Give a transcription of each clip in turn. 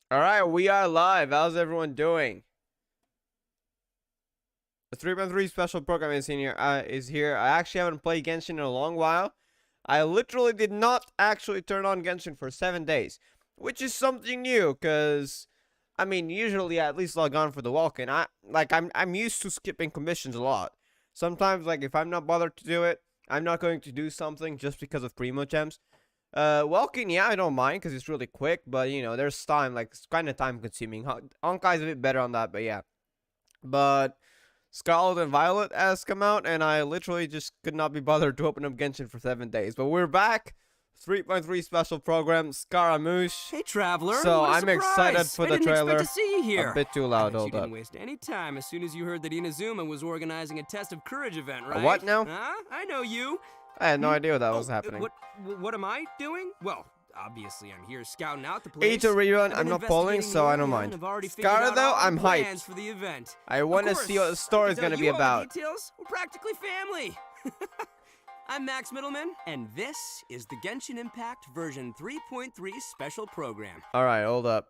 All right, we are live. How's everyone doing? The 3.3 special program is in here. Is here. I actually haven't played Genshin in a long while. I literally did not actually turn on Genshin for 7 days, which is something new. Cause I mean, usually I at least log on for the walk-in. I'm used to skipping commissions a lot. Sometimes, like if I'm not bothered to do it, I'm not going to do something just because of primo gems. Walking, yeah, I don't mind because it's really quick, but you know, there's time, like it's kind of time consuming. Honkai's a bit better on that, but yeah. But Scarlet and Violet has come out, and I literally just could not be bothered to open up Genshin for 7 days. But we're back. 3.3 special program, Scaramouche. Hey, traveler. So what a I'm surprise. excited for the trailer. I didn't expect to see you here. A bit too loud, You hold up. didn't waste any time as soon as you heard that Inazuma was organizing a test of courage event, right? What now? Huh? I know you. I had no idea what that was happening. What am I doing? Well, obviously I'm here scouting out the place. 8 to rerun, I've I'm been not polling, investigating so the I don't area mind. and I've already figured Scarlet out though, all the I'm plans hyped. for the event. I want to see what the story is going to be about. Details. We're practically family. I'm Max Middleman, and this is the Genshin Impact version 3.3 special program. Alright, hold up.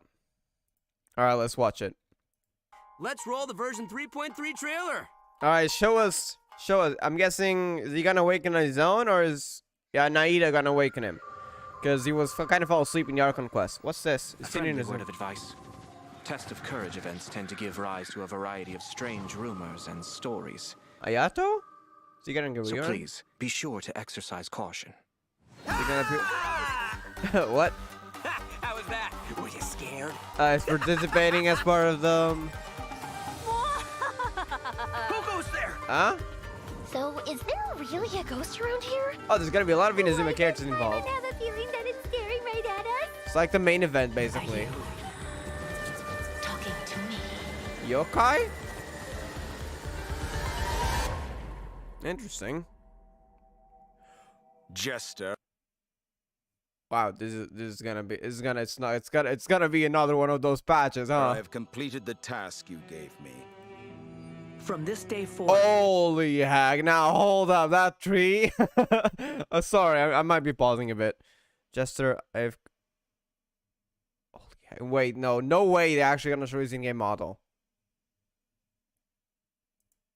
Alright, let's watch it. Let's roll the version 3.3 trailer. Alright, show us. I'm guessing, is he gonna awaken on his own, or is Naida gonna awaken him? Because he was kind of fall asleep in the Archon quest. What's this? A friendly word of advice. Test of courage events tend to give rise to a variety of strange rumors and stories. Ayato? Is he gonna go So please, be sure to exercise caution. Is he gonna what? How was that? Were you scared? Is participating as part of the... Who goes there? Huh? So, is there really a ghost around here? Oh, there's gonna be a lot of Inazuma characters involved. I have a feeling that it's staring right at us. It's like the main event, basically. Talking to me. Yokai? Interesting. Jester. Wow, this is gonna be another one of those patches, huh? I have completed the task you gave me. From this day forward. Holy heck! Now hold up, that tree. Sorry, I might be pausing a bit. Jester, I've. Holy heck. Wait, no way! They're actually gonna show his in-game model.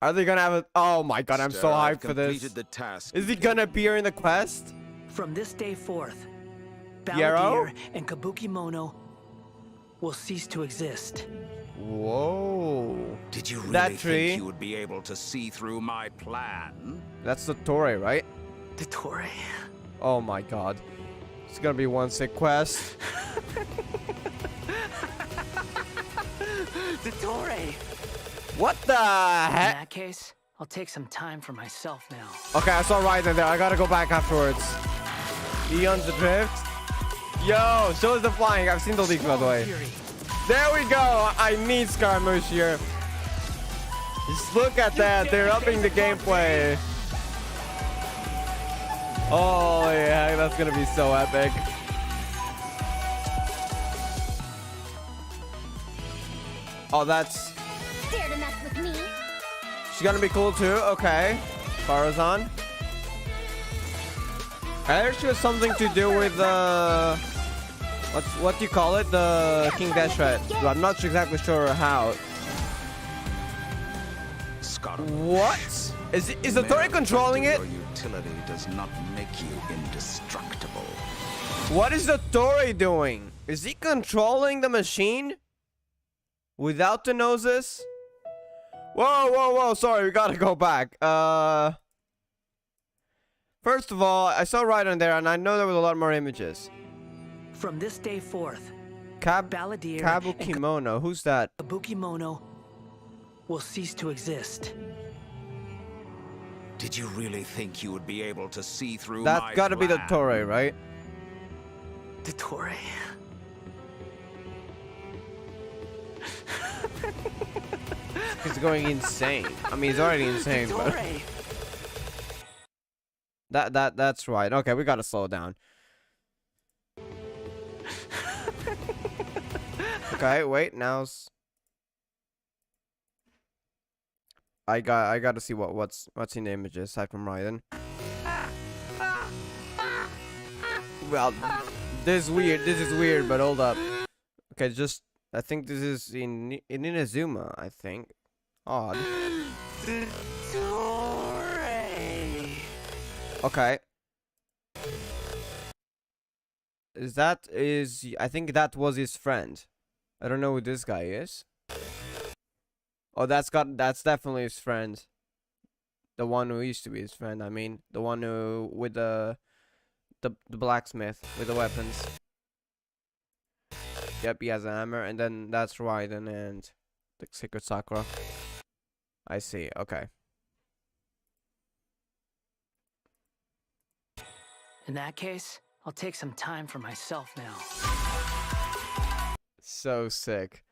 Are they gonna have a? Oh my god, I'm so hyped for this. The task Is he gonna appear in the quest? From this day forth, Yarrow? Balladeer and Kabuki Mono will cease to exist. Whoa! Did you really That tree? think you would be able to see through my plan? That's the Torre, right? Dottore. Oh my god. It's gonna be one sick quest. Dottore. What the In heck? that case, I'll take some time for myself now. Okay, I saw Raiden there. I gotta go back afterwards. Eon's the drift. Yo, show us the flying. I've seen the leaks, by the way. Fury. There we go. I need Scaramouche here. Just look at that. They're upping the gameplay. Oh yeah, that's gonna be so epic. Oh, that's... Dare to mess with me? She's gonna be cool too. Okay. Farazan. I heard she has something to do with what do you call it? The King Deshret. I'm not exactly sure how. What? Is the Tori controlling it? Your utility does not make you indestructible. What is the Tori doing? Is he controlling the machine? Without the noses? Whoa, sorry, we gotta go back. First of all, I saw Raiden there, and I know there was a lot more images. From this day forth, Balladeer Kabuki Mono, who's that? and Kabuki Mono will cease to exist. Did you really think you would be able to see through That's my gotta be the plan? Tori, right? Dottore. He's going insane. I mean, he's already insane, but Dottore. that's right. Okay, we gotta slow down. Okay, wait. Now's I gotta see what's in the images aside from Raiden. Well, this is weird, but hold up. Okay, just I think this is in Inazuma, I think. Odd. Okay. I think that was his friend. I don't know who this guy is. Oh, that's definitely his friend. The one who used to be his friend, I mean. The one who, with the blacksmith, with the weapons. Yep, he has a hammer, and then that's Raiden and the Secret Sakura. I see, okay. In that case, I'll take some time for myself now. So sick.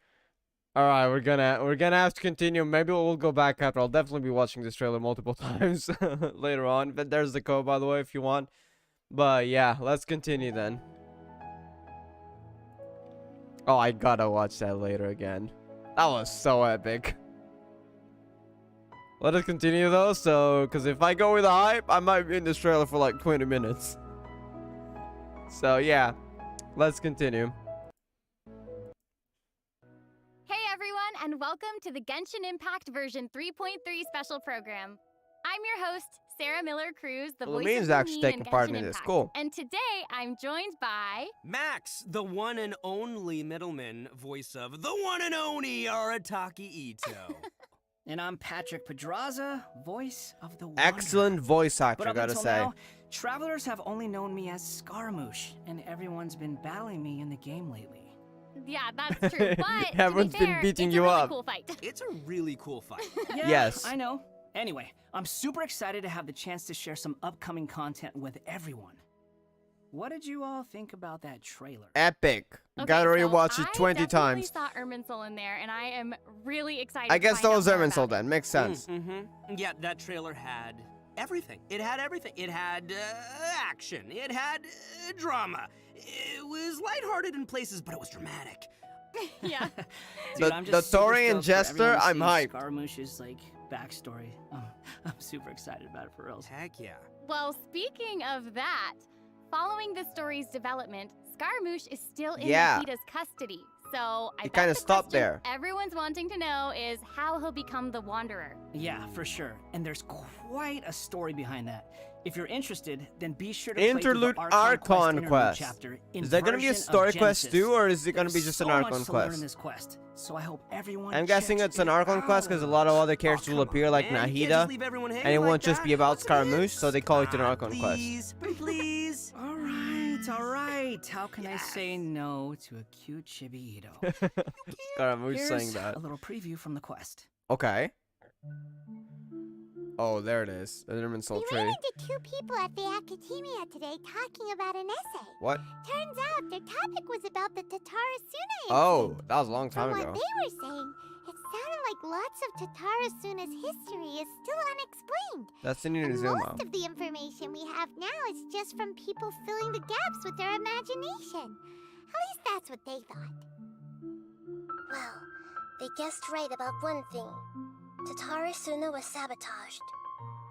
Alright, we're gonna have to continue. Maybe we'll go back after. I'll definitely be watching this trailer multiple times later on. But there's the code, by the way, if you want. But yeah, let's continue then. Oh, I gotta watch that later again. That was so epic. Let us continue though, because if I go with the hype, I might be in this trailer for like 20 minutes. So yeah, let's continue. Hey everyone, and welcome to the Genshin Impact version 3.3 special program. I'm your host, Sarah Miller-Cruz, the voice Lemene's of actually Lumine taking in part Genshin in this. Impact. Cool. And today, I'm joined by... Max, the one and only middleman, voice of the one and only Arataki Ito. And I'm Patrick Pedraza, voice of the Wanderer. Excellent voice actor, But up gotta until say. now, travelers have only known me as Scaramouche, and everyone's been battling me in the game lately. Yeah, that's true, but Everyone's to be been fair, beating it's you a really up. cool fight. It's a really cool fight. Yeah, Yes. I know. Anyway, I'm super excited to have the chance to share some upcoming content with everyone. What did you all think about that trailer? Epic. Okay, Gotta so rewatch it 20 I times. saw Irminsul in there, and I am really excited. I to guess find that out was more Irminsul about it. then. Makes sense. Yeah, that trailer had everything. It had everything. It had action. It had drama. It was lighthearted in places, but it was dramatic. Yeah. Dude, The- I'm the just super Tori and stoked for Jester, everyone to I'm see hyped. Scaramouche's like backstory. I'm super excited about it for reals. Heck yeah. Well, speaking of that, following the story's development, Scaramouche is still in Yeah. Nahida's custody. So I He bet kinda the stopped question there. everyone's wanting to know is how he'll become the Wanderer. Yeah, for sure. And there's quite a story behind that. If you're interested, then be sure to play through Interlude the Archon interlude quest. chapter in Is that gonna be a version of story quest Genesis. too, or is it gonna be There's just so an Archon much to learn in quest? this quest, so I hope everyone I'm guessing checks it's an it Archon quest because a lot of other characters will come appear on, like man. You can't just Nahida, leave everyone hanging and it like won't just that. be about What's the big- Scaramouche, so they call it an Ah, Archon quest. please, please. All right. How can I say no to a cute chibi Ito? Scaramouche Here's saying that. a little preview from the quest. Okay. Oh, there it is. The Irminsul We tree. ran into two people at the academia today talking about an essay. What? Turns out their topic was about the Tatarasuna Oh, incident. that was a long time From ago. what they were saying, it sounded like lots of Tatarasuna's history is still unexplained. That's in And Inazuma. most of the information we have now is just from people filling the gaps with their imagination. At least that's what they thought. Well, they guessed right about one thing. Tatarasuna was sabotaged.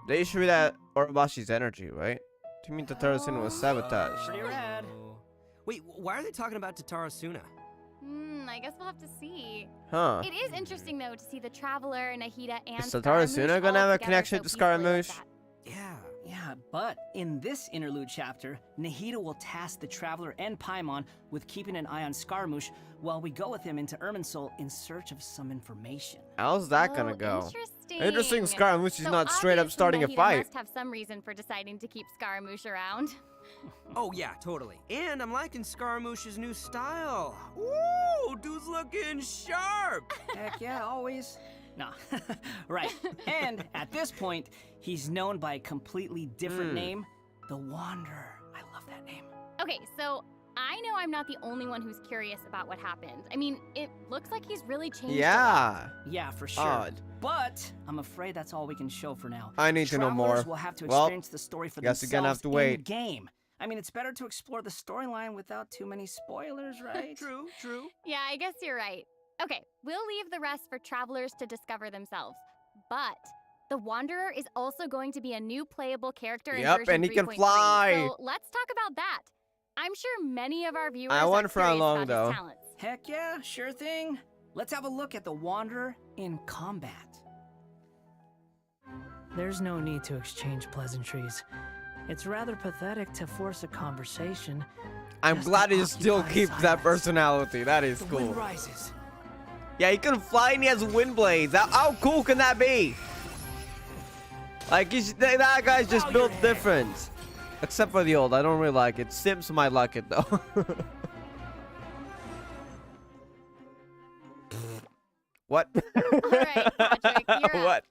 They issue that Orobashi's energy, right? Do you mean Tatarasuna was sabotaged? Pretty rad. Wait, why are they talking about Tatarasuna? I guess we'll have to see. Huh. It is interesting though to see the Traveler, Nahida, and Is Tatarasuna gonna have a connection to Scaramouche? Scaramouche? Yeah. Yeah, but in this interlude chapter, Nahida will task the Traveler and Paimon with keeping an eye on Scaramouche while we go with him into Irminsul in search of some information. How's that gonna go? Interesting. Interesting Scaramouche is So not straight up obviously starting a Nahida fight. must have some reason for deciding to keep Scaramouche around. Oh yeah, totally. And I'm liking Scaramouche's new style. Ooh, dude's looking sharp. Heck yeah, always. Nah, right. And at this point, he's known by a completely different name, the Wanderer. I love that name. Okay, so I know I'm not the only one who's curious about what happened. I mean, it looks like he's really changed. a lot. Yeah. Yeah, for sure. Odd. But I'm afraid that's all we can show for now. I need to know more. Travelers will have to Well, experience the story for guess themselves you're gonna have to wait. in game. I mean, it's better to explore the storyline without too many spoilers, right? True. Yeah, I guess you're right. Okay, we'll leave the rest for travelers to discover themselves. But the Wanderer is also going to be a new playable character in Yep, version and he can 3.3, fly. So let's talk about that. I'm sure many of our viewers I are wonder for how curious long, about though. his talents. Heck yeah, sure thing. Let's have a look at the Wanderer in combat. There's no need to exchange pleasantries. It's rather pathetic to force a conversation. I'm Just glad to he still occupy keeps that silence. personality. That is The cool. wind rises. Yeah, he can fly and he has wind blades. How cool can that be? Like, that guy's just Bow built your head. different. Except for the old. I don't really like it. Sims might like it, though. What? All right, Patrick, you're up. What?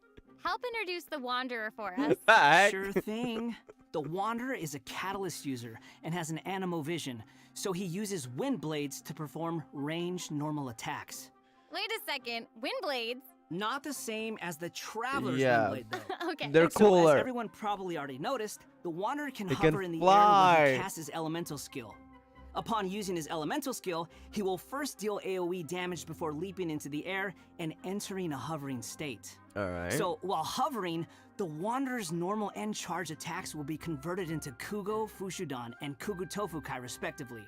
Help introduce the Wanderer for us. The heck? Sure thing. The Wanderer is a catalyst user and has an animo-vision, so he uses wind blades to perform ranged normal attacks. Wait a second. Wind blades? Not the same as the Traveler's Yeah. wind blade, though. Okay. They're So, cooler. as everyone probably already noticed, the Wanderer can He hover can in the air fly. when he casts his elemental skill. Upon using his elemental skill, he will first deal AoE damage before leaping into the air and entering a hovering state. Alright. So, while hovering, the Wanderer's normal and charge attacks will be converted into Kugo, Fushudan, and Kugu Tofukai, respectively.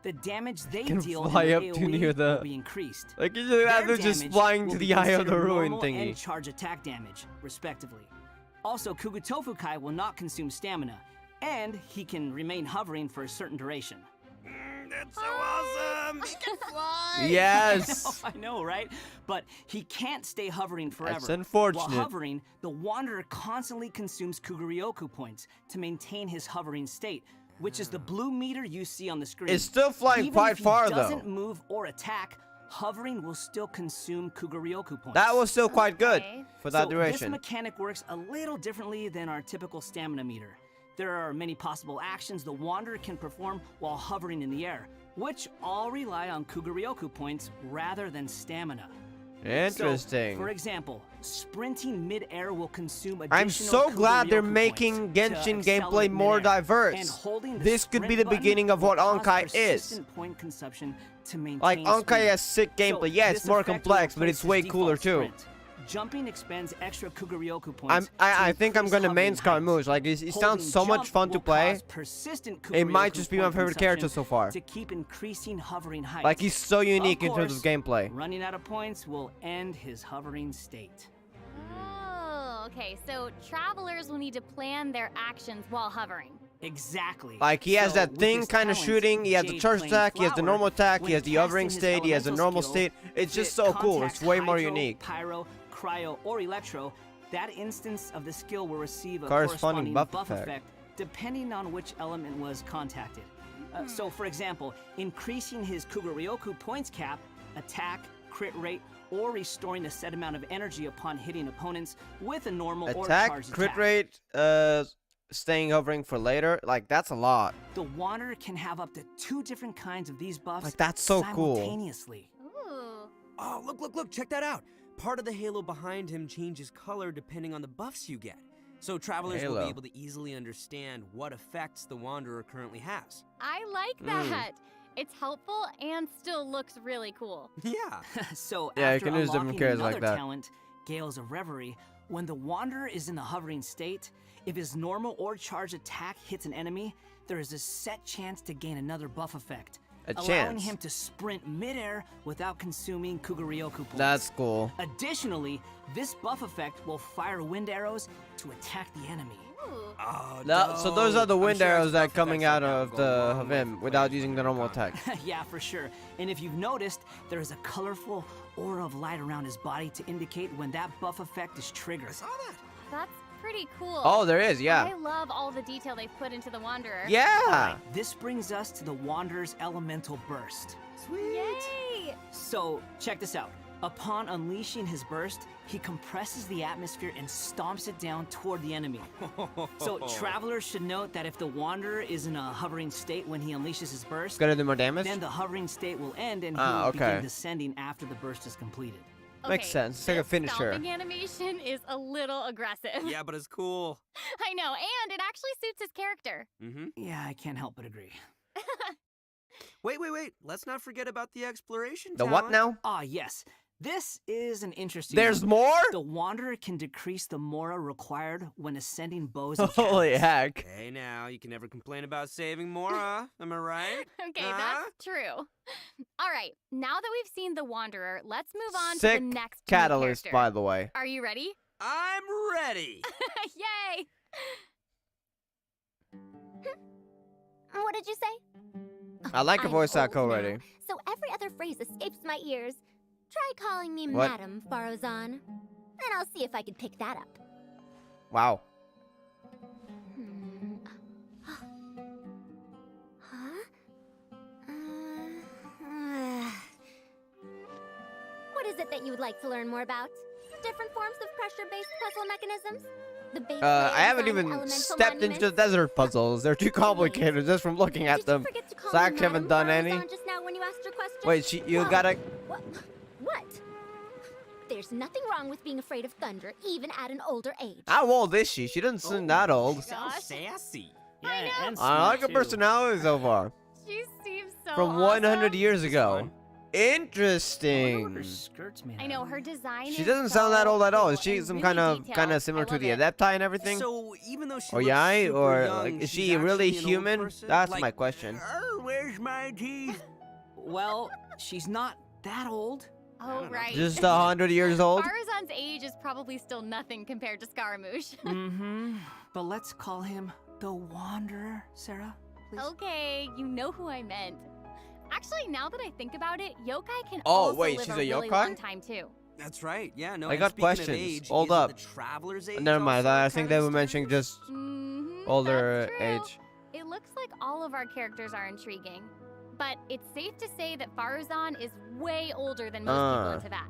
The damage they Can deal fly in up the to AoE near the- will be increased. Like, usually that Their dude's just damage flying will to be the eye of the considered ruin normal thingy. and charge attack damage, respectively. Also, Kugu Tofukai will not consume stamina, and he can remain hovering for a certain duration. That's so awesome! He can fly! Yes! I know, right? But he can't stay hovering forever. That's unfortunate. While hovering, the Wanderer constantly consumes Kuguryoku points to maintain his hovering state, which is the blue meter you see on the screen. It's still flying Even quite if he far, though. doesn't move or attack, hovering will still consume Kuguryoku points. That was still quite good Okay. for that So duration. this mechanic works a little differently than our typical stamina meter. There are many possible actions the Wanderer can perform while hovering in the air, which all rely on Kuguryoku points rather than stamina. Interesting. So, for example, sprinting mid-air will consume additional I'm so glad they're Kuguryoku making points to Genshin gameplay accelerate more mid-air. diverse. And holding the This could be sprint the button beginning of what will cause Honkai is. persistent point consumption to maintain Like, Honkai speed. has sick gameplay. Yeah, it's this more effect complex, will but it's replace way his cooler default too. sprint. Jumping expends extra Kuguryoku points. I to think I'm increase gonna main hovering height. Scaramouche. Like, it sounds Holding so much jump fun to will play. cause persistent It might Kuguryoku just be my point favorite character consumption so far. to keep increasing hovering height. Like, he's so unique in terms course, of gameplay. Running out of points will end his hovering state. Oh, okay. So travelers will need to plan their actions while hovering. Exactly. Like, he has So, that with thing his kind of talent, shooting, he has the Jade charge playing attack, he has the Flower, normal attack, he when has the hovering casting his state, he has the elemental normal skill, state. It's if just it so cool. contacts It's way more Hydro, unique. Pyro, Cryo, or Electro, that instance of the skill will receive a Corresponding corresponding buff effect. depending on which element was contacted. So, for example, increasing his Kuguryoku points cap, attack, crit rate, or restoring a set amount of energy upon hitting opponents with a normal or Attack, charged crit attack. rate, staying hovering for later. Like, that's a lot. The Wanderer can have up to 2 different kinds of these buffs Like, that's so cool. simultaneously. Ooh. Oh, look, check that out. Part of the halo behind him changes color depending on the buffs you get. So travelers will Halo. be able to easily understand what effects the Wanderer currently has. I like that. It's helpful and still looks really cool. Yeah. So Yeah, you after can use different unlocking characters like another that. talent, Gales of Reverie, when the Wanderer is in the hovering state, if his normal or charged attack hits an enemy, there is a set chance to gain another buff effect, A allowing chance. him to sprint midair without consuming Kuguryoku points. That's cool. Additionally, this buff effect will fire wind arrows to attack the enemy. Ooh. Oh, No, so those are the I'm wind sure arrows his that buff coming effects out right now of go the a long of way him for without playing using the normal attack. Yeah, for sure. And if you've noticed, there is a colorful aura of light around his body to indicate when that buff effect is triggered. I saw that. That's pretty cool. Oh, there is, I yeah. love all the detail they've put into the Wanderer. Yeah. This brings us to the Wanderer's elemental burst. Sweet. Yay! So, check this out. Upon unleashing his burst, he compresses the atmosphere and stomps it down toward the enemy. So, travelers should note that if the Wanderer is in a hovering state when he unleashes his burst, Gonna do more damage? then the hovering state will end and he Ah, will okay. begin descending after the burst is completed. Makes Okay, sense. It's like a this finisher. stomping animation is a little aggressive. Yeah, but it's cool. I know, and it actually suits his character. Mm-hmm. Yeah, I can't help but agree. Wait. Let's not forget about the exploration The what talent. now? Ah, yes. This is an interesting There's one. more? The Wanderer can decrease the mora required when ascending bows. Holy heck. Hey, now, you can never complain about saving Mora. Am I right? Okay, Huh? that's true. All right, now that we've seen the Wanderer, let's move on Sick to the next new catalyst, character. by the way. Are you ready? I'm ready. Yay! What did you say? I like a I'm voice old act now, already. so every other phrase escapes my ears. Try calling me What? Madam Farozan, and I'll see if I can pick that up. Wow. Huh? What is it that you would like to learn more about? Different forms of pressure-based puzzle mechanisms? The base I layers haven't on even elemental stepped into monuments? desert puzzles. They're too complicated just from looking at Did you them. forget to call So I me actually haven't Madam done any. Farozan just now when you asked your question? Wait, you Whoa. gotta... What? There's nothing wrong with being afraid of thunder, even at an older age. How old is she? She doesn't seem that old. Sounds Gosh. sassy. Yeah, I know. and I like her smart, too. personality so far. She seems so From awesome. 100 years This ago. one. I wonder what Interesting. her skirt's made I out know of. her design. She is doesn't sound that so old at all. cool Is she and some really kind detailed. of similar I to love the it. Adepti and everything? So, even though she Or looks Yai? super Or young, like, is she's she really actually an old human? person? That's Like, my question. Where's my teeth? Well, she's not that old. Oh, right. Just 100 years old? Farazan's age is probably still nothing compared to Scaramouche. Mm-hmm. But let's call him the Wanderer, Sarah. Please. Okay, you know who I meant. Actually, now that I think about it, yokai can Oh, also wait, live she's a a really yokai? long time too. That's right. Yeah, no. I and got speaking of questions. age, Hold isn't up. The traveler's age Never mind. also I think they kinda were mentioning mysterious? just Older older age. It looks like all of our characters are intriguing, but it's safe to say that Farazan is way older than most people into that.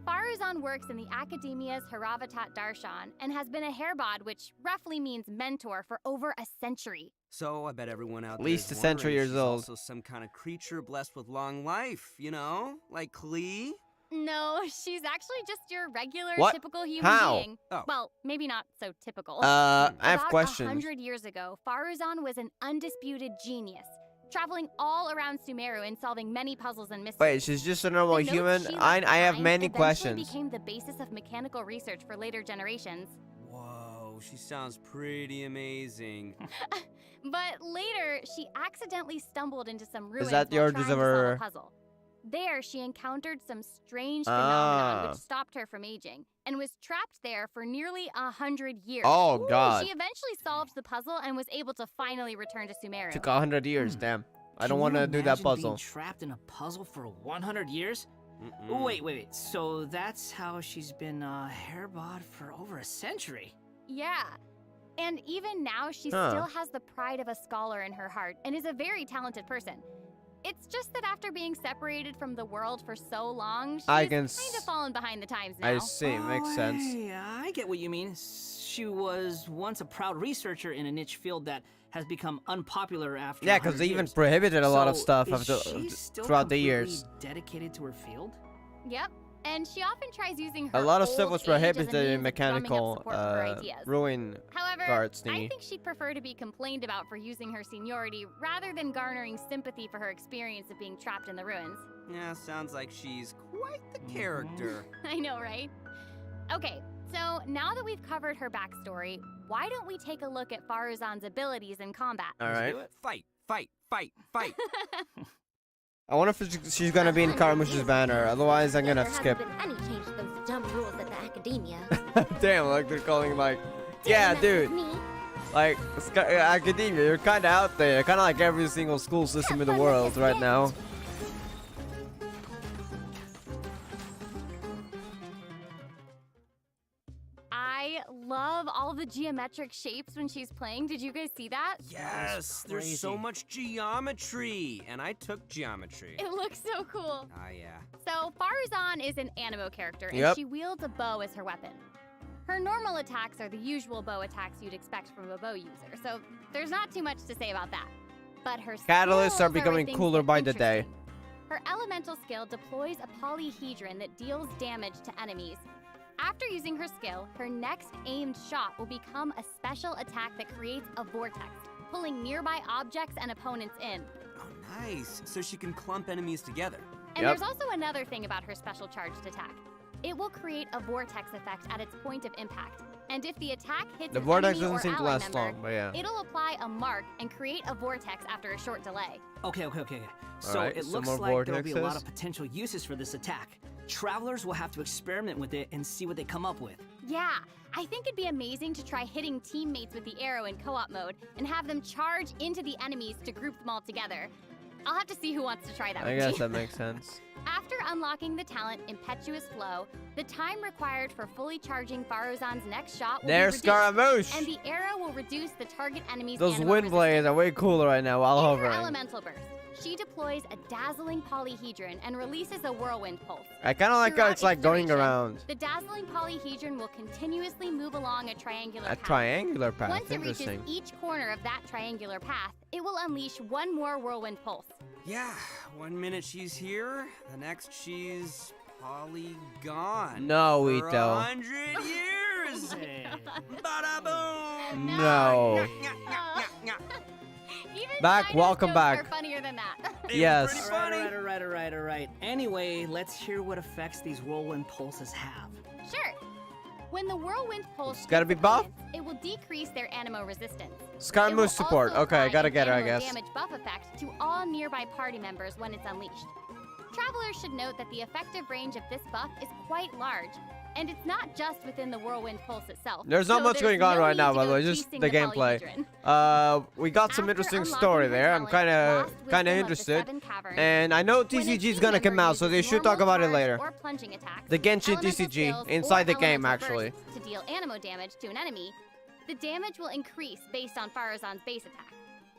Farazan works in the Academia's Haravatat Darshan and has been a hairbod, which roughly means mentor, for over a century. So I bet everyone out At there least is a century wondering years she's old. Also, some kind of creature blessed with long life, you know, like Klee. No, she's actually just your regular, What? typical human How? being. Oh. Well, maybe not so typical. I have About questions. 100 years ago, Farazan was an undisputed genius, traveling all around Sumeru and solving many puzzles and mysteries. Wait, she's just a normal The notes human? she I left have behind many eventually questions. became the basis of mechanical research for later generations. Whoa, she sounds pretty amazing. But later, she accidentally stumbled into some ruins that the while origins trying of to solve her- a puzzle. There, she encountered some strange phenomenon Ah. which stopped her from aging, and was trapped there for nearly 100 years. Oh, God. She eventually solved the puzzle and was able to finally return to Sumeru. Took 100 years, damn. I don't Can want you to do that imagine puzzle. Being trapped in a puzzle for 100 years? Mm-mm. Wait. So that's how she's been hairbod for over a century. Yeah. And even now, she Huh. still has the pride of a scholar in her heart and is a very talented person. It's just that after being separated from the world for so long, she's I can kind of fallen behind the times now. I see, makes sense. Hey, I get what you mean. She was once a proud researcher in a niche field that has become unpopular after. Yeah, because 100 they even years. prohibited a lot of So, stuff is after, she still throughout the completely years. dedicated to her field? Yep. And she often tries using her A lot of stuff old was age as a prohibited means in of drumming up mechanical support for her ideas. ruin However, guards I thingy. think she'd prefer to be complained about for using her seniority rather than garnering sympathy for her experience of being trapped in the ruins. Yeah, sounds like she's quite the Mm-hmm. character. I know, right? Okay, so now that we've covered her backstory, why don't we take a look at Farazan's abilities in combat? All Let's right. do it. Fight, fight, fight, fight. I wonder if she's gonna be in Scaramouche's banner. Otherwise, I'm gonna There skip. hasn't been any change to those dumb rules at the Academia. Damn, like they're calling like, yeah, Don't mess with dude. me. Like academia, you're kind of out there, kind of like every single school system in the world right now. I love all the geometric shapes when she's playing. Did you guys see that? Yes, there's so crazy. much geometry. And I took geometry. It looks so cool. Ah, yeah. So, Farazan is an animo character, and Yep. she wields a bow as her weapon. Her normal attacks are the usual bow attacks you'd expect from a bow user, so there's not too much to say about that. But her Catalysts skills are where becoming things cooler get by the day. interesting. Her elemental skill deploys a polyhedron that deals damage to enemies. After using her skill, her next aimed shot will become a special attack that creates a vortex, pulling nearby objects and opponents in. Oh, nice. So she can clump enemies together. And there's also another thing about her special charged attack. It will create a vortex effect at its point of impact. And if the attack hits The an vortex enemy doesn't or seem to ally last member, long, but yeah. it'll apply a mark and create a vortex after a short delay. Okay. So Alright, it some looks more like there'll be a lot vortexes. of potential uses for this attack. Travelers will have to experiment with it and see what they come up with. Yeah, I think it'd be amazing to try hitting teammates with the arrow in co-op mode and have them charge into the enemies to group them all together. I'll have to see who wants to try that I with guess me. that makes sense. After unlocking the talent Impetuous Flow, the time required for fully charging Faruzan's next shot will There's be reduced, Scaramouche! and the arrow will reduce the target enemy's Those animal wind blades are way cooler right now while resistance. In her hovering. elemental burst, she deploys a dazzling polyhedron and releases a whirlwind pulse. I kind of like how Throughout it's like going duration, around The dazzling polyhedron will continuously move along a triangular a path. triangular path. Once it reaches Interesting. each corner of that triangular path, it will unleash one more whirlwind pulse. Yeah, 1 minute she's here, the next she's probably gone. No, For Ito. 100 years. Bada boom. No. Even Back, China's welcome jokes back. are funnier than that. Yes. Pretty Alright, funny. alright. Anyway, let's hear what effects these whirlwind pulses have. Sure. When the whirlwind pulse It's gotta hits be buff? opponents, it will decrease their anemo resistance. It will Scaramouche support. also Okay, I apply gotta an get her, I anemo guess. damage buff effect to all nearby party members when it's unleashed. Travelers should note that the effective range of this buff is quite large, and it's not just within the whirlwind pulse itself. There's not so much there's going on no right need now, to by the go way, just chasing the gameplay. polyhedron. We got some After interesting unlocking story her there. I'm talent, kind of Lost Wisdom of the interested. Seven Caverns, And I know when a TCG is team gonna member come out, so they uses should talk normal about it charge later. or plunging attacks, The Genshin elemental TCG skills, inside or the game, elemental actually. bursts to deal anemo damage to an enemy, the damage will increase based on Faruzan's base attack.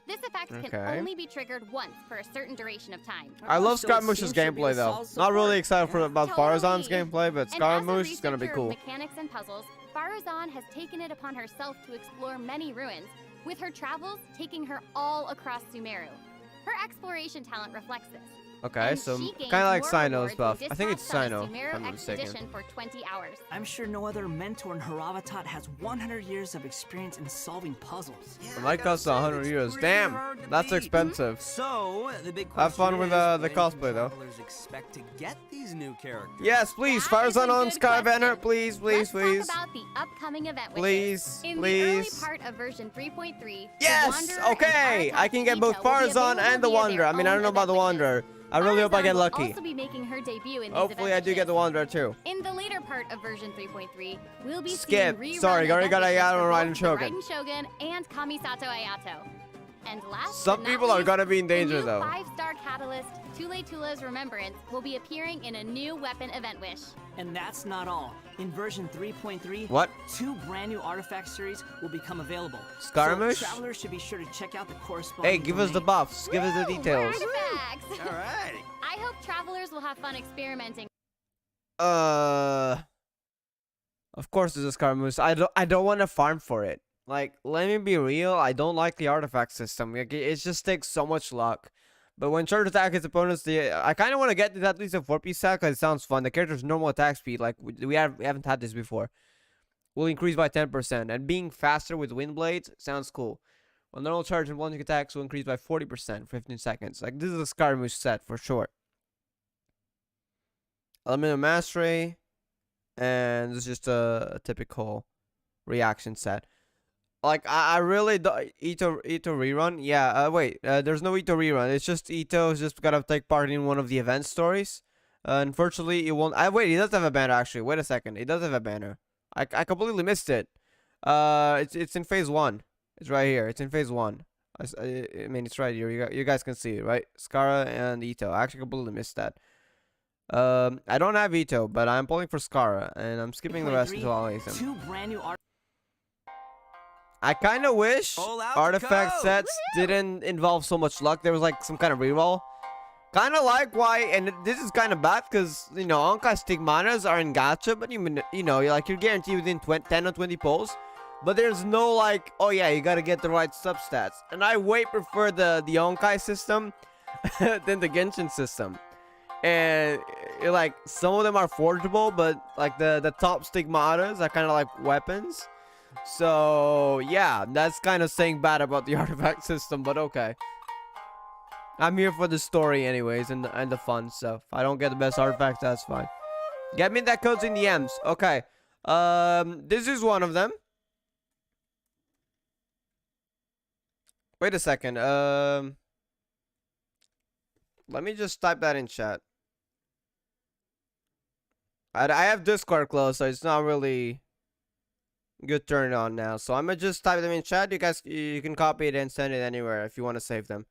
This effect Okay. can only be triggered once for a certain duration of time. I love So it Scaramouche's seems she'll be gameplay a though. solid Not really support. excited for about Totally. Faruzan's gameplay, but And as a Scaramouche is gonna be researcher of cool. mechanics and puzzles, Faruzan has taken it upon herself to explore many ruins, with her travels taking her all across Sumeru. Her exploration talent reflects this. Okay, and so she kind gains of like more Sino's rewards buff. when I think it's dispatched Sino, on a if Sumeru I'm not mistaken. expedition for 20 hours. I'm sure no other mentor in Haravatat has 100 years of experience in solving puzzles. Yeah, It I might gotta cost say, 100 it's euros. pretty Damn, hard to that's beat. expensive. So, the big Have fun question with, is, the when cosplay, can though. travelers expect to get these new characters? Yes, please, That is a Faruzan on good Sky Banner, question. please, please, Let's please. talk about the upcoming event wishes. Please, In the early please. part of version 3.3, the Yes, Wanderer and okay. Aratak I can get both Ito will be Farzan available and the via their Wanderer. I mean, I own don't know about the event wishes. Wanderer. I really hope I Farzan get will lucky. also be making her debut in these Hopefully, I event do get the wishes. Wanderer too. In the later part of version 3.3, we'll be Skip. seeing rerun Sorry, already got event wishes Ayato for and Raiden both the Shogun. Raiden Shogun and Kamisato Ayato. And last Some but not people are least, gonna be in danger, the new though. 5-star catalyst, Tule Tula's Remembrance, will be appearing in a new weapon event wish. And that's not all. In version 3.3, What? 2 brand new artifact series will become available. Scaramouche? So travelers should be sure to check out the corresponding Hey, give us the domain. buffs. Give us the Woo! details. Artifacts! All right. I hope travelers will have fun experimenting. Of course it's a Scaramouche. I don't want to farm for it. Like, let me be real. I don't like the artifact system. Like, it just takes so much luck. But when charge attack hits opponents, I kind of want to get to at least a 4-piece set because it sounds fun. The character's normal attack speed, like we haven't had this before, will increase by 10%, and being faster with wind blades sounds cool. While normal charge and plunging attacks will increase by 40% for 15 seconds. Like, this is a Scaramouche set for sure. Element of Mastery, and this is just a typical reaction set. Like, I really do Ito rerun. Yeah, wait, there's no Ito rerun. It's just Ito's just gotta take part in one of the event stories. Unfortunately, it won't. Wait, he does have a banner actually. Wait a second, he does have a banner. I completely missed it. It's in phase 1. It's right here. It's in phase 1. I mean, it's right here. You guys can see it, right? Skara and Ito. I actually completely missed that. I don't have Ito, but I'm pulling for Skara, and I'm skipping the rest until I lace him. 2 brand new I kind of wish All out to artifact go. sets didn't involve so much luck. There was like some kind of reroll. Kind of like why, and this is kind of bad because, you know, Onkai Stigmanas are in gacha, but you know, like you're guaranteed within 10 or 20 pulls. But there's no like, oh yeah, you gotta get the right substats. And I way prefer the Onkai system than the Genshin system. And like some of them are forgeable, but like the top Stigmatas are kind of like weapons. So yeah, that's kind of saying bad about the artifact system, but okay. I'm here for the story anyways and the fun. So if I don't get the best artifact, that's fine. Get me that codes in the M's. Okay. This is one of them. Wait a second. Let me just type that in chat. I have Discord closed, so it's not really good turn on now. So I'm gonna just type them in chat. You guys, you can copy it and send it anywhere if you want to save them.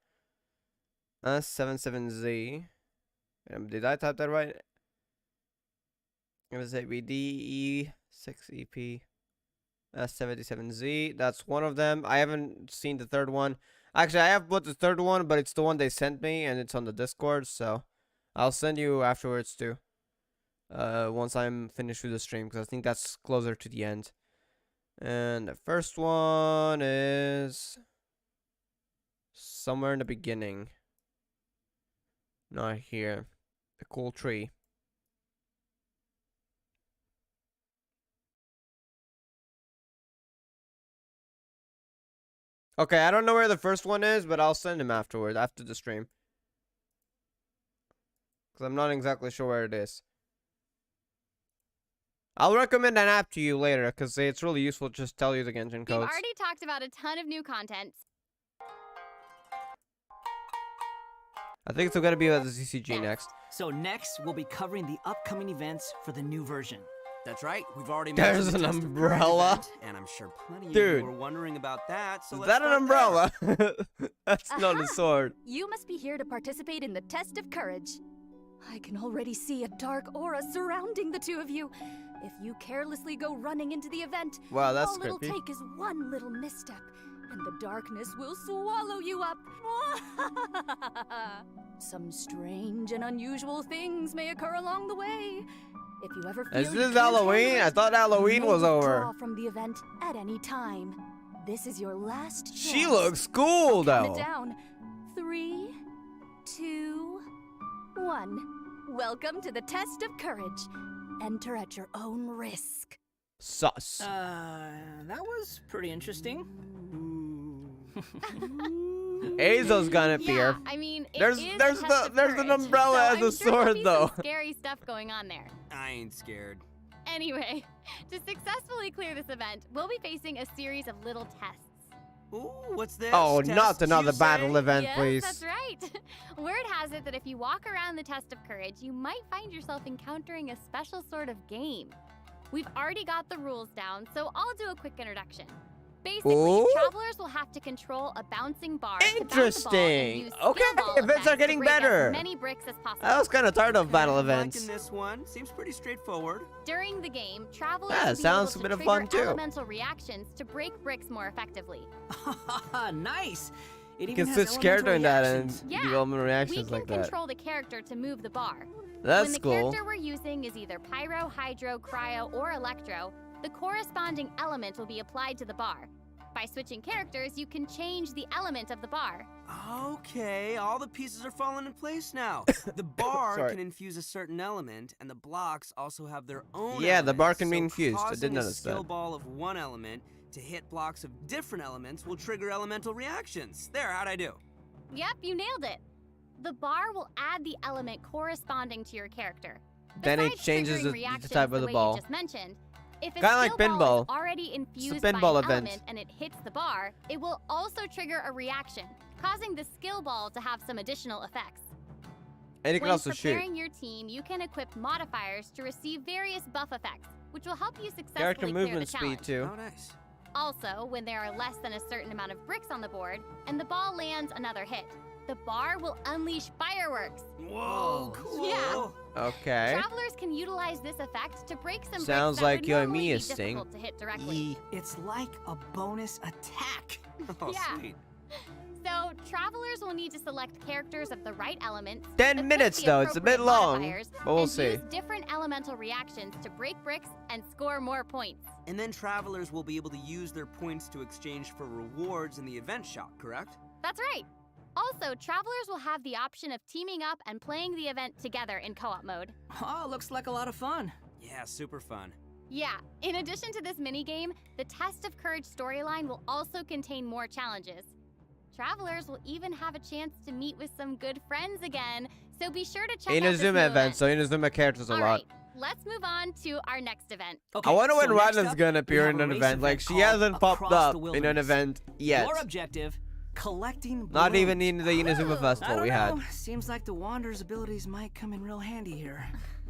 77Z. Did I type that right? It was ABDE6EP. 77Z. That's one of them. I haven't seen the third one. Actually, I have put the third one, but it's the one they sent me, and it's on the Discord. So I'll send you afterwards too. Once I'm finished with the stream, because I think that's closer to the end. And the first one is somewhere in the beginning. Not here. A cool tree. Okay, I don't know where the first one is, but I'll send him afterward, after the stream. Because I'm not exactly sure where it is. I'll recommend an app to you later, because it's really useful to just tell you the Genshin codes. We've already talked about a ton of new content. I think it's going to be about the CCG next. So next, we'll be covering the upcoming events for the new version. That's right. We've already There's mentioned the an Test of umbrella. Courage event, and I'm sure plenty of Dude. you were wondering about that. So Is let's that an start umbrella? there. That's not a sword. You must be here to participate in the Test of Courage. I can already see a dark aura surrounding the two of you. If you carelessly go running into the event, Wow, that's all it'll creepy. take is one little misstep, and the darkness will swallow you up. Some strange and unusual things may occur along the way. If you ever feel Is you this can't Halloween? handle I it, thought Halloween you may was over. withdraw from the event at any time. This is your last chance. She looks cool, Count it though. down. 3, 2, 1. Welcome to the Test of Courage. Enter at your own risk. Sus. That was pretty interesting. Azo's gonna appear. Yeah, I mean, There's it is there's a the test of there's an courage, umbrella so as I'm a sure there'll sword be though. some scary stuff going on there. I ain't scared. Anyway, to successfully clear this event, we'll be facing a series of little tests. Ooh, what's this? Oh, Tests, not another you battle say? event, Yes, please. that's right. Word has it that if you walk around the Test of Courage, you might find yourself encountering a special sort of game. We've already got the rules down, so I'll do a quick introduction. Basically, Ooh. travelers will have to control a bouncing bar to bounce the ball and Interesting. use Okay, skill ball events effects are to getting break better. as many bricks as possible. I was kind of tired of battle I'm events. liking this one. Seems pretty straightforward. During the game, travelers Yeah, will be sounds able a bit to of trigger fun, too. elemental reactions to break bricks more effectively. Nice. It You even can has sit scared during elemental that and reactions. Yeah, do elemental We reactions can like that. control the character to move the bar. That's when the cool. character we're using is either pyro, hydro, cryo, or electro, the corresponding element will be applied to the bar. By switching characters, you can change the element of the bar. Okay, all the pieces are falling in place now. The bar Sorry. can infuse a certain element, and the blocks also have their own. Yeah, the bar elements, can be so infused. I did causing notice a skill that. ball of one element to hit blocks of different elements will trigger elemental reactions. There, how'd I do? Yep, you nailed it. The bar will add the element corresponding to your character. Then it Besides changes triggering the reactions type of the the way ball. You just mentioned, if a Kinda like skill ball pinball. is already infused pinball by an event. element and it hits the bar, it will also trigger a reaction, causing the skill ball to have some additional effects. And you can When also shoot. preparing your team, you can equip modifiers to receive various buff effects, which will help you successfully Character clear movement the speed challenge. too. Oh, nice. Also, when there are less than a certain amount of bricks on the board, and the ball lands another hit, the bar will unleash fireworks. Whoa, cool. Yeah. Okay. Travelers can utilize this effect to break some Sounds bricks that like would you and normally me be is thing. difficult to hit directly. It's like a bonus attack. Oh, Yeah. sweet. So, travelers will need to select characters of the right elements. 10 equip minutes the though, it's a bit appropriate long, modifiers, but we'll and see. use different elemental reactions to break bricks and score more points. And then travelers will be able to use their points to exchange for rewards in the event shop, correct? That's right. Also, travelers will have the option of teaming up and playing the event together in co-op mode. Oh, looks like a lot of fun. Yeah, super fun. Yeah, in addition to this minigame, the Test of Courage storyline will also contain more challenges. Travelers will even have a chance to meet with some good friends again, so be sure to check out this Inazuma new event, so Inazuma characters a lot. Alright, let's move on to our next event. Okay, I wonder when so next Rylan's up, gonna we appear have in a an race event. Like, she called hasn't popped Across up the in an Wilderness. event yet. Your objective, collecting Not balloons. even in the Inazuma I festival don't we had. know. Seems like the Wanderer's abilities might come in real handy here.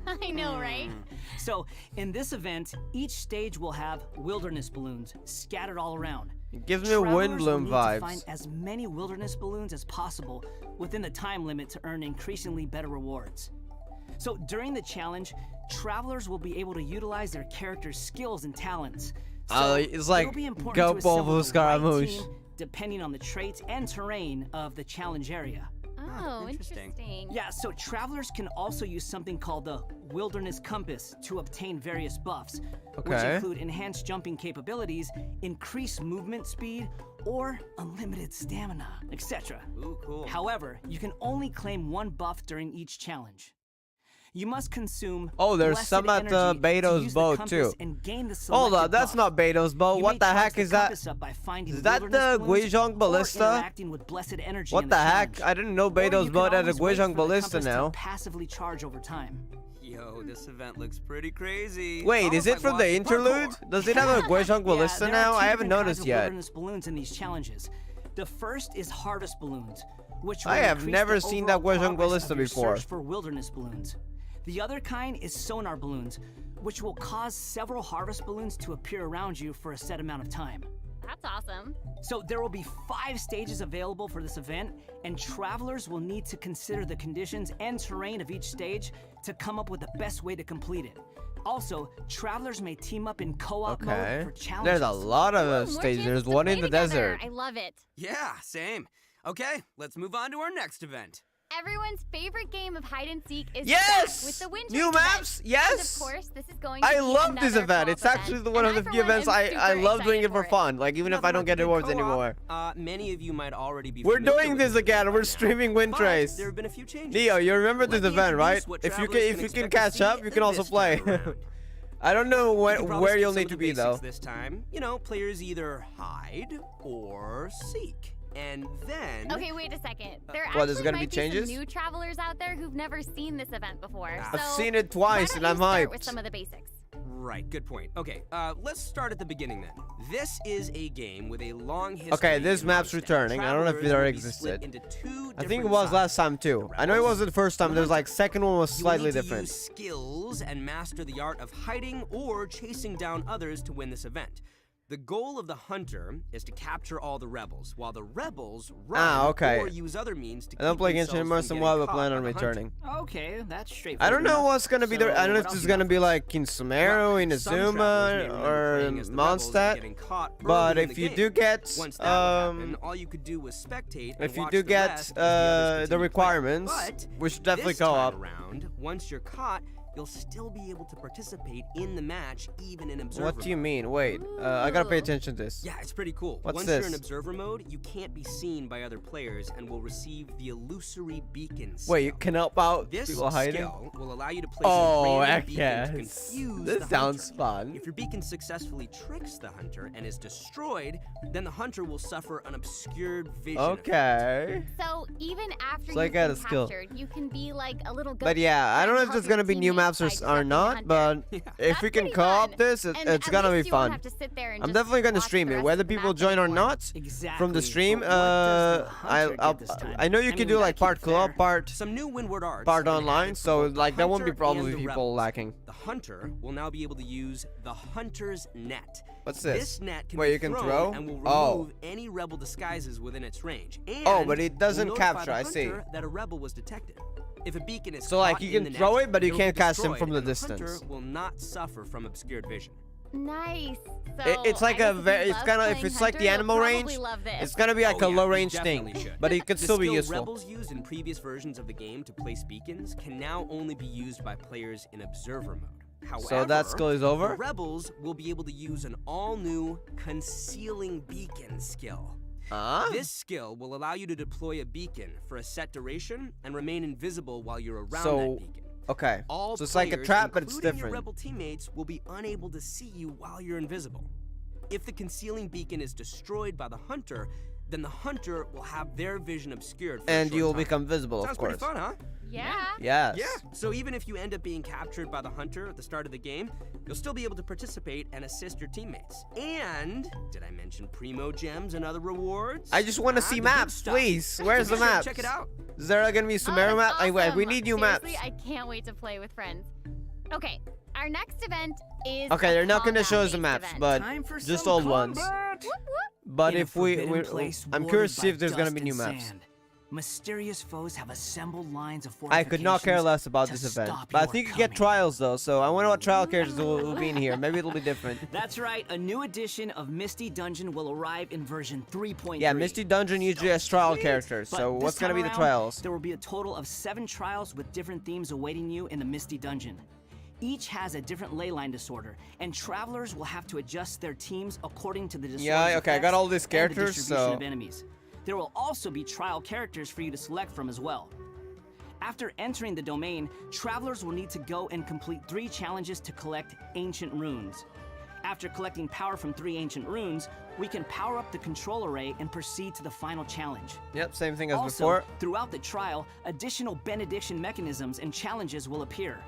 I know, right? So, in this event, each stage will have wilderness balloons scattered all around. It gives me Travelers wind will bloom need to find vibes. as many wilderness balloons as possible within the time limit to earn increasingly better rewards. So, during the challenge, travelers will be able to utilize their character's skills and talents. So, It's like it'll be important go to assemble Bobo the right Scaramouche. team, depending on the traits and terrain of the challenge area. Oh, interesting. interesting. Yeah, so travelers can also use something called the Wilderness Compass to obtain various buffs, which Okay. include enhanced jumping capabilities, increased movement speed, or unlimited stamina, etc. Ooh, cool. However, you can only claim one buff during each challenge. You must consume Oh, there's blessed some at energy to Beto's use the boat, compass too. and gain the Hold selected up, that's buff. not Beto's boat. You What may the charge heck the is that? compass up by finding Is that wilderness the balloons Guizhong or Ballista? interacting with blessed energy What in the challenge. heck? I didn't know Or Beto's you boat can had a always wait Guizhong for the Ballista compass to now. passively charge over time. Yo, this event looks pretty crazy. Wait, Almost is it like from the watching interlude? parkour. Does it have a Guizhong Ballista yeah, there now? are I two haven't different kinds noticed of yet. wilderness balloons in these challenges. The first is harvest balloons, which will I have increase never the seen that overall Guizhong progress Ballista of your before. search for wilderness balloons. The other kind is sonar balloons, which will cause several harvest balloons to appear around you for a set amount of time. That's awesome. So there will be 5 stages available for this event, and travelers will need to consider the conditions and terrain of each stage to come up with the best way to complete it. Also, travelers may team up in co-op Okay. mode for challenges. There's a lot of More stages. chances There's to one play in the together. desert. I love it. Yeah, same. Okay, let's move on to our next event. Everyone's favorite game of hide and seek is Yes! back with the winter New event. maps? And Yes! of course, this is going to I be love this another event. It's co-op actually event, the one of and the I, few for one, events am I super love doing excited it for fun. Like, even if I Nothing don't like get good rewards co-op. anymore. Many of you might already be We're familiar doing with this again. event We're by now, streaming Wind but Trace. There have been a few changes. Neo, you remember Let this me event, right? introduce what If you travelers can expect catch to up, see you can also this play. time around. I don't know You can probably where skip you'll some need of to the be basics though. This time, players either hide or seek. And then Okay, wait a second. There What, there's actually gonna be might be changes? some new travelers out there who've never seen this event before. Ah. So I've seen it why twice don't and I'm you start with hyped. some of the basics? Right, good point. Okay, let's start at the beginning then. This is a game with a long history. Okay, this in map's Mondstadt. returning. I don't know if it Travelers already will be split existed. into two I think it different was last sides. time too. I know it wasn't the first time. There's like second one was You will slightly need to different. use skills and master the art of hiding or chasing down others to win this event. The goal of the hunter is to capture all the rebels, while the rebels run okay. or use other means to I don't keep play Genshin themselves anymore, from so getting I caught plan by on the hunter. returning. Okay, that's straightforward. I don't know enough. what's gonna be there. I don't know So, if what this is else gonna you be got? like in Sumeru, Some travelers may Inazuma, remember or playing as the rebels and Mondstadt. getting caught But early in if the you game. do get Once that would happen, all you could do was spectate and if you watch do the get rest as the others the continue playing. requirements, But we should definitely this go time up. around, once you're caught, you'll still be able to participate in the match, even in observer What do you mode. mean? Wait, I gotta pay Ooh. attention to this. Yeah, it's pretty cool. What's Once you're in this? observer mode, you can't be seen by other players and will receive the illusory beacon skill. Wait, you can help out This people hiding? skill will allow you to place Oh, random heck beacons yes. to confuse This the sounds hunter. fun. If your beacon successfully tricks the hunter and is destroyed, then the hunter will suffer an obscured vision. Okay. So even after So I you've got been a skill. captured, you can be like a little ghost. But yeah, I don't know if there's gonna be new maps or, or not, but if we can co-op this, it's gonna be fun. I'm definitely gonna stream it, whether people join or not. Exactly. From the stream, But what does the hunter I'll, get this time? I know you I can mean, do we like gotta part keep fair. co-op, part Some new windward arts part have been online, added so for both like the that won't be hunter probably and the people rebels. lacking. The hunter will now be able to use the hunter's net. What's this? This net can Wait, be you can thrown throw? and will remove Oh. any rebel disguises within its range. And Oh, but it doesn't will notify capture, the I see. hunter that a rebel was detected. If a beacon is So, like, caught you in can the throw net, it, but you will can't be cast him destroyed, from the and distance. hunter will not suffer from obscured vision. Nice. So It's like I a guess if very, you it's love kind of, if playing it's like the Hunter, animal you'll range, probably love this. it's gonna be like Oh, a yeah, low you range definitely thing, should. but it could The still be skill useful. rebels used in previous versions of the game to place beacons can now only be used by players in observer mode. However, So that skill is over? the rebels will be able to use an all-new concealing beacon skill. This skill will allow you to deploy a beacon for a set duration and remain invisible while you're around So, that beacon. okay, All so it's like a players, trap, but it's including different. Your rebel teammates will be unable to see you while you're invisible. If the concealing beacon is destroyed by the hunter, then the hunter will have their vision obscured for a And short you will time. become visible, Sounds of course. pretty fun, huh? Yeah. Yes. Yeah, so even if you end up being captured by the hunter at the start of the game, you'll still be able to participate and assist your teammates. And, did I mention Primo Gems and other rewards? I just want to Ah, see the good maps, stuff. please. Where's So the be sure to maps? Check it out. Is there gonna be some Oh, that's map? We awesome. need new maps. Seriously, I can't wait to play with friends. Okay, our next event is Okay, a they're not gonna show us the combat-based maps, event. but Time for just some old ones. combat. Whoop, whoop. But In a if we, forbidden place I'm watered curious to see by if there's gonna dust be new and maps. sand, mysterious foes have assembled lines of I could not care fortifications less about to this event. stop But I your think you get coming. trials though, so I wonder what trial characters will be in here. Maybe it'll be different. That's right, a new edition of Misty Dungeon will arrive in version 3.3. Yeah, Misty Dungeon usually has trial Sweet. characters. But So this what's gonna time be the around, trials? There will be a total of 7 trials with different themes awaiting you in the Misty Dungeon. Each has a different ley line disorder, and travelers will have to adjust their teams according to the disorder's Yeah, okay, I got effects all these and the characters, distribution so- of enemies. There will also be trial characters for you to select from as well. After entering the domain, travelers will need to go and complete 3 challenges to collect ancient runes. After collecting power from 3 ancient runes, we can power up the control array and proceed to the final challenge. Yep, same thing as Also, before. throughout the trial, additional benediction mechanisms and challenges will appear.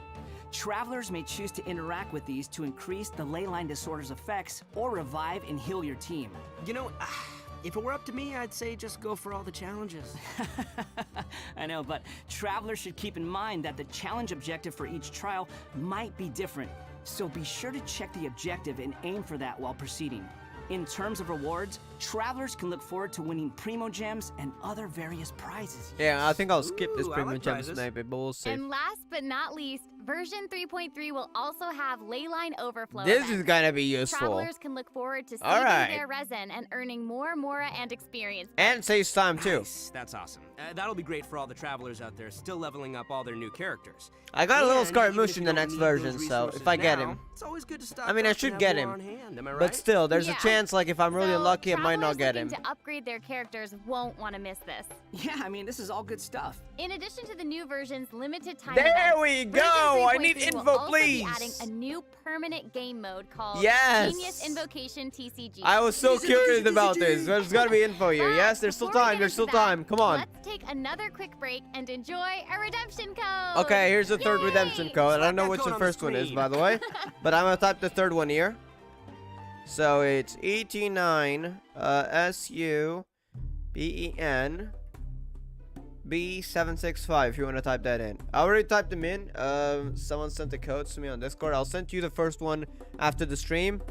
Travelers may choose to interact with these to increase the ley line disorder's effects or revive and heal your team. You know, if it were up to me, I'd say just go for all the challenges. I know, but travelers should keep in mind that the challenge objective for each trial might be different, so be sure to check the objective and aim for that while proceeding. In terms of rewards, travelers can look forward to winning Primo Gems and other various prizes. Yeah, I think I'll skip this Ooh, I premium like gems prizes. maybe, but we'll see. And last but not least, version 3.3 will also have leyline overflow This events. is gonna be useful. Travelers can look forward to All saving right. their resin and earning more Mora and experience. And saves time too. Nice, that's awesome. That'll be great for all the travelers out there still leveling up all their new characters. I got a little And even Scaramouche if in you the don't next need version, those so if resources I get now, him. it's always good to stock I mean, I up and should have get more him. on hand, am I But right? still, there's a Yeah. chance, like, if I'm really So, lucky, I might not travelers get looking him. to upgrade their characters won't want to miss this. Yeah, I mean, this is all good stuff. In addition to the new version's limited time There events, we version go! I need 3.3 will info, also be please! adding a new permanent game mode called Yes! Genius Invocation TCG. I was so Easy, curious easy, about easy. this. There's gotta be info here. But Yes, there's still before we time. get There's still into that, time. Come on. Let's take another quick break and enjoy a redemption code. Okay, here's the third Yay! redemption code. I don't know that which code the on the first one is, screen. by the way. But I'm gonna type the third one here. So it's ET9 SUBEN B765 if you want to type that in. I already typed them in. Someone sent the codes to me on Discord. I'll send you the first one after the stream.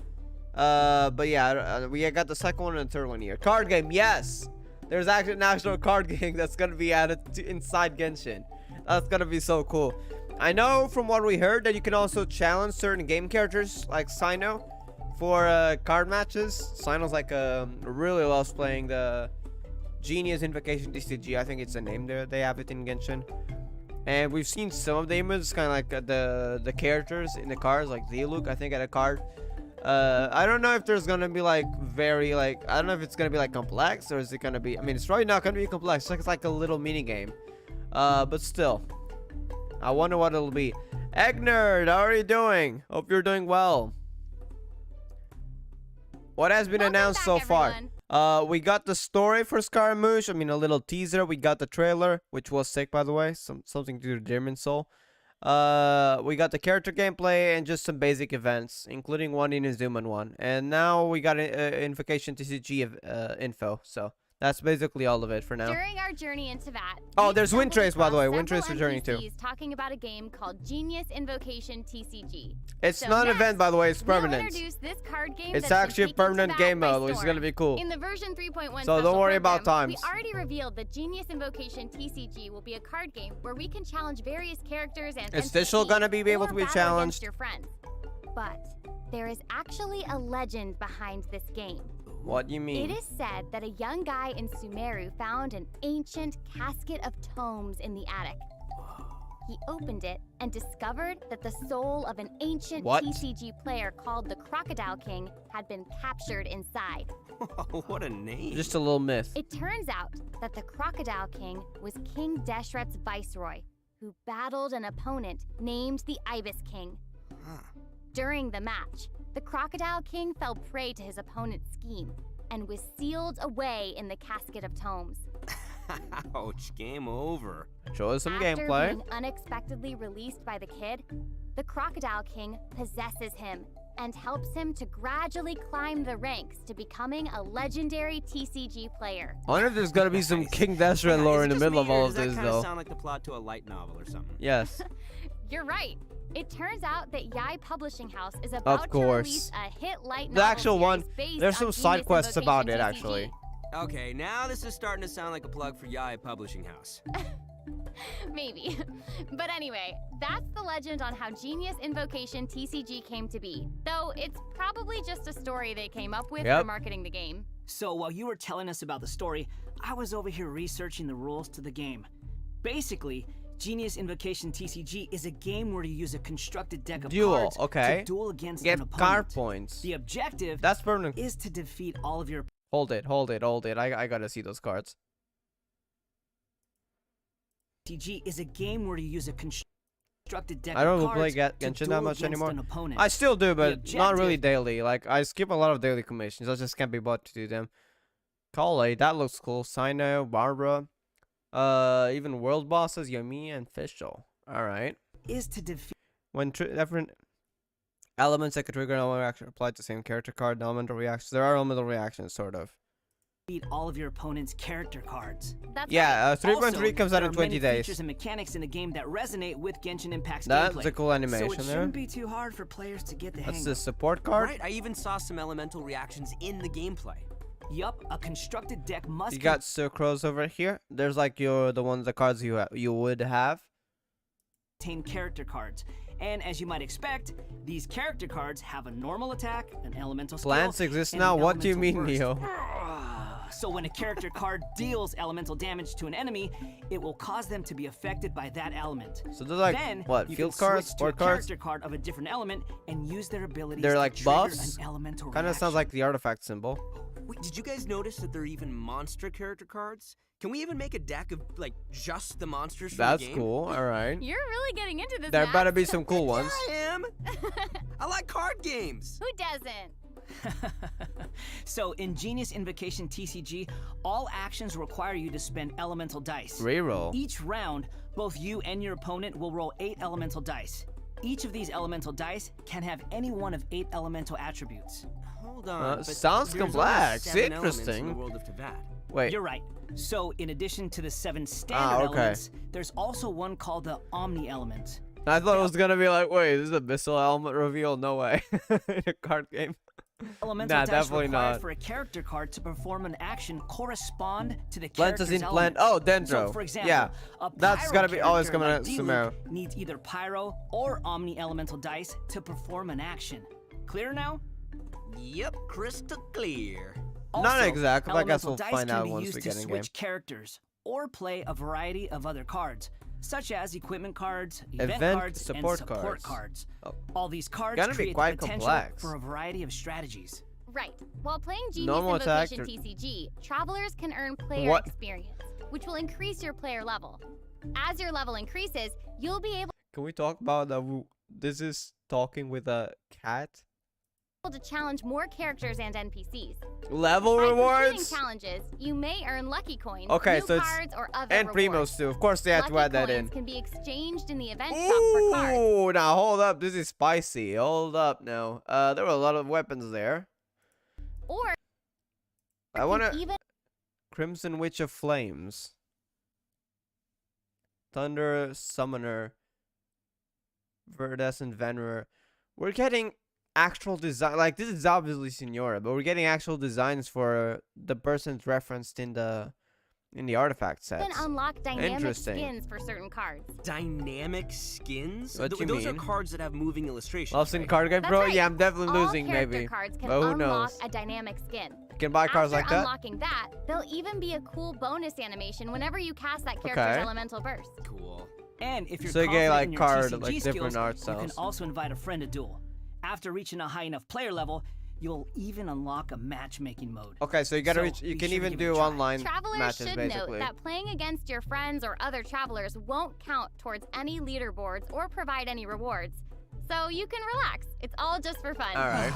But yeah, we got the second one and the third one here. Card game, yes! There's actually an actual card game that's gonna be added to inside Genshin. That's gonna be so cool. I know from what we heard that you can also challenge certain game characters like Sino for card matches. Sino's like really loves playing the Genius Invocation TCG. I think it's the name there. They have it in Genshin. And we've seen some of the images, kind of like the characters in the cards, like Luke, I think, at a card. I don't know if there's gonna be like very like I don't know if it's gonna be like complex or is it gonna be. I mean, it's probably not gonna be complex. It's like a little mini game. But still, I wonder what it'll be. Egg Nerd, how are you doing? Hope you're doing well. What has been Welcome announced back, so everyone. far? We got the story for Scaramouche. I mean, a little teaser. We got the trailer, which was sick, by the way. Something to do with Demon Soul. We got the character gameplay and just some basic events, including one Inuzuman one. And now we got Invocation TCG info. So that's basically all of it for now. During our journey into that, Oh, we there's stumbled Windtrace, by the way. across Windtrace several for journey too. NPCs talking about a game called Genius Invocation TCG. It's So not an next, event, by the way. It's We'll permanent. introduce this card game It's that's been actually a taken to permanent Val game by mode, which is storm. gonna be cool. In the version 3.1 So special don't worry about program, times. We already revealed that Genius Invocation TCG will be a card game where we can challenge various characters and It's still NPCs gonna be able or to be battle challenged. against your friends. But there is actually a legend behind this game. What do you mean? It is said that a young guy in Sumeru found an ancient casket of tomes in the attic. He opened it and discovered that the soul of an ancient What? TCG player called the Crocodile King had been captured inside. What a name. Just a little myth. It turns out that the Crocodile King was King Deshret's viceroy, who battled an opponent named the Ibis King. During the match, the Crocodile King fell prey to his opponent's scheme and was sealed away in the Casket of Tomes. Ouch, game over. Show us some After gameplay. being unexpectedly released by the kid, the Crocodile King possesses him and helps him to gradually climb the ranks to becoming a legendary TCG player. I wonder if there's gonna be some King Deseret lore in the middle of all of this, Does that though. sound like the plot to a light novel or something? Yes. You're right. It turns out that Yai Publishing House is about to course. release a hit light novel The actual one, series based there's on some side Genius quests about Invocation it, TCG. actually. Okay, now this is starting to sound like a plug for Yai Publishing House. Maybe. But anyway, that's the legend on how Genius Invocation TCG came to be. Though it's probably just a story they came up with for marketing the game. So while you were telling us about the story, I was over here researching the rules to the game. Basically, Genius Invocation TCG is a game where you use a constructed deck of cards to duel against an opponent. Card points. The objective is to defeat all of your... Hold it. I gotta see those cards. TCG is a game where you use a constructed deck I don't of cards play to Genshin duel that much against anymore. an opponent. I still do, but The not really objective- daily. Like, I skip a lot of daily commissions. I just can't be bothered to do them. Kale, that looks cool. Sino, Barbara. Even world bosses, Yomi and Fischl. Alright. Is to defeat... When different elements that could trigger an elemental reaction apply to the same character card, elemental reactions. There are elemental reactions, sort of. Beat all of your opponent's character cards. That's Yeah, 3.3 Also, comes out in there are 20 many days. features and mechanics in the game that resonate with Genshin Impact's That's gameplay. a cool animation so it there. shouldn't be too hard for players to get the hang That's of. the support card. Right, I even saw some elemental reactions in the gameplay. Yup, a constructed deck must You got Silkros over here. There's like the cards you would have. contain character cards. And as you might expect, these character cards have a normal attack, an elemental skill, Plants exist and now. an What do you mean, elemental Neo? burst. So when a character card deals elemental damage to an enemy, it will cause them to be affected by that element. So they're like then, what? you Field can cards, switch sport to a cards. character card of a different element and use their abilities They're to like trigger buffs. an elemental Kind of sounds reaction. like the artifact symbol. Wait, did you guys notice that there are even monster character cards? Can we even make a deck of, like, just the monsters from That's the game? cool. All right. You're really getting into this. There Max. better be some cool ones. I am. I like card games. Who doesn't? So in Genius Invocation TCG, all actions require you to spend elemental dice. Reroll. Each round, both you and your opponent will roll 8 elemental dice. Each of these elemental dice can have any one of 8 elemental attributes. Hold on. but sounds there's only complex. 7 elements Interesting. In the world of Teyvat. Wait. You're right. So in addition to the 7 standard okay. elements, there's also one called the Omni element. I thought it was gonna be like, wait, this is a missile element reveal. No way. In a card game. Elemental Nah, dice definitely required not. for a character card to perform an action correspond to the Plants character's as in element. plant. Oh, Dendro. So, for example, Yeah. a That's pyro gotta be always character coming like out D-Luke Sumeru. needs either pyro or omni elemental dice to perform an action. Clear now? Yep, crystal clear. Not exactly, but I guess elemental we'll dice find can out be once used we to get in game. switch characters or play a variety of other cards, such as equipment cards, event cards, support and support cards. cards. Oh. All these cards Gonna be create quite the potential complex. for a variety of strategies. Right. While playing Genius Normal attack Invocation TCG, travelers can earn player What? experience, which will increase your player level. As your level increases, you'll be able Can we talk about this is talking with a cat? to challenge more characters and NPCs. Level By completing rewards? challenges, you may earn lucky coins, Okay, new so it's cards, or other and rewards. Primos too. Of course they have to Lucky add that coins in. can be exchanged in the event shop for cards. Ooh, now hold up. This is spicy. Hold up now. There were a lot of weapons there. Or I wanna even Crimson Witch of Flames. Thunder Summoner. Verdescent Venerer. We're getting actual design. Like, this is obviously Signora, but we're getting actual designs for the persons referenced in the artifact then sets. unlock dynamic Interesting. skins for certain cards. Dynamic skins? What you Those are mean? cards that have moving illustrations. Lost in right? card game, That's bro? right. Yeah, I'm definitely All losing, character maybe. cards can But who unlock knows? a dynamic skin. You can buy cards like After that? unlocking that, there'll even be a cool bonus animation whenever you cast that character's Okay. elemental burst. Cool. And if you're So you get, confident like, in your card, TCG like, different skills, art you can styles. also invite a friend to duel. After reaching a high enough player level, you'll even unlock a matchmaking mode. Okay, so you gotta So, reach. You be can sure to even give it a do try. online Travelers matches, should basically. note that playing against your friends or other travelers won't count towards any leaderboards or provide any rewards. So you can relax. It's all just for fun. All right.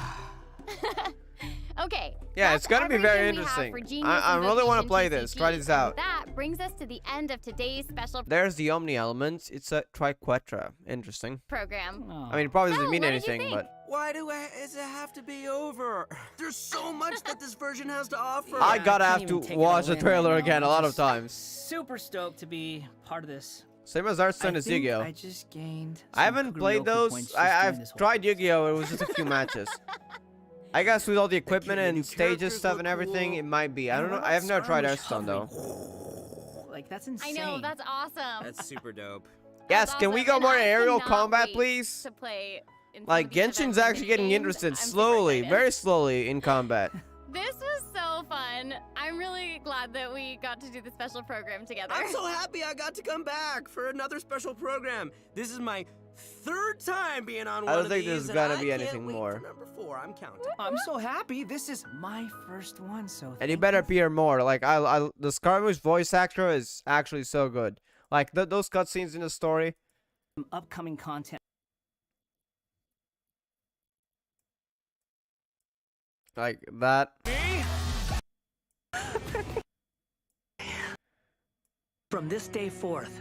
Okay. Yeah, that's it's gonna be very everything we have interesting. for Genius I really want to Invocation play this. Try TCG, this and out. That brings us to the end of today's special There's the Omni elements. It's a triquetra. Interesting. program. I mean, it probably doesn't So, mean what did you anything, think? but Why does it have to be over? There's so much that this version has to offer. I gotta can't have to even take it watch all the in trailer right again now. a lot I'm of just times. Super stoked to be part of this. Same as Hearthstone I is think Yu-Gi-Oh. I just gained. I haven't played those. I've tried Yu-Gi-Oh. It was just a few matches. I guess with all the equipment and stages stuff and everything, it might be. I don't know. I have never tried Hearthstone though. Like that's I insane. know, that's awesome. That's super dope. Yes, That's can we awesome, go and more I aerial cannot combat, wait please? To play in some Like of these Genshin's events and actually getting minigames. interested I'm super slowly, excited. very slowly in combat. This was so fun. I'm really glad that we got to do the special program together. I'm so happy I got to come back for another special program. This is my third time being on one don't of think these, there's and gonna I be can't anything wait more. for number 4. I'm counting. I'm so happy. This is my first one, so. And you thank better you. appear more. Like the Scaramouche voice actor is actually so good. Like those cutscenes in the story. Some upcoming content. Like that. From this day forth,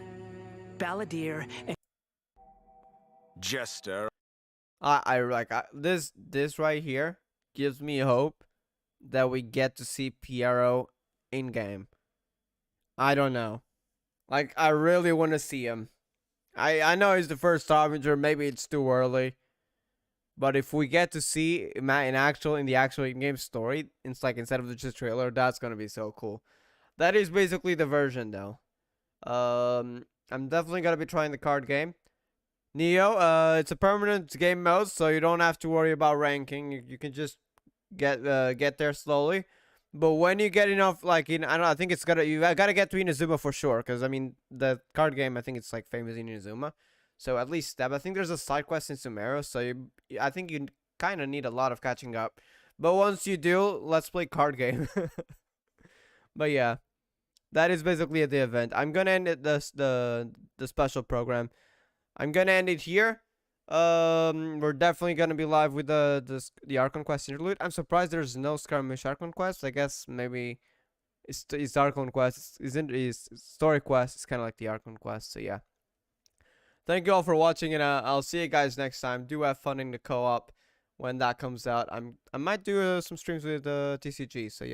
Balladeer and Jester. This right here gives me hope that we get to see Piero in game. I don't know. Like I really want to see him. I know he's the first Harbinger, maybe it's too early. But if we get to see him in the actual in-game story, it's like instead of just trailer, that's gonna be so cool. That is basically the version though. I'm definitely gonna be trying the card game. Neo, it's a permanent game mode, so you don't have to worry about ranking. You can just get there slowly. But when you get enough, like I don't know, I think you gotta get to Inazuma for sure, because I mean the card game, I think it's like famous in Inazuma, so at least that. But I think there's a side quest in Sumeru, so I think you kind of need a lot of catching up. But once you do, let's play card game. But yeah, that is basically the event. I'm gonna end it the special program. I'm gonna end it here. We're definitely gonna be live with the Archon Quest interlude. I'm surprised there's no Scaramouche Archon Quest. I guess maybe it's Archon Quest. Is Story Quest. It's kind of like the Archon Quest. So yeah. Thank you all for watching, and I'll see you guys next time. Do have fun in the co-op when that comes out. I might do some streams with TCG. So yeah.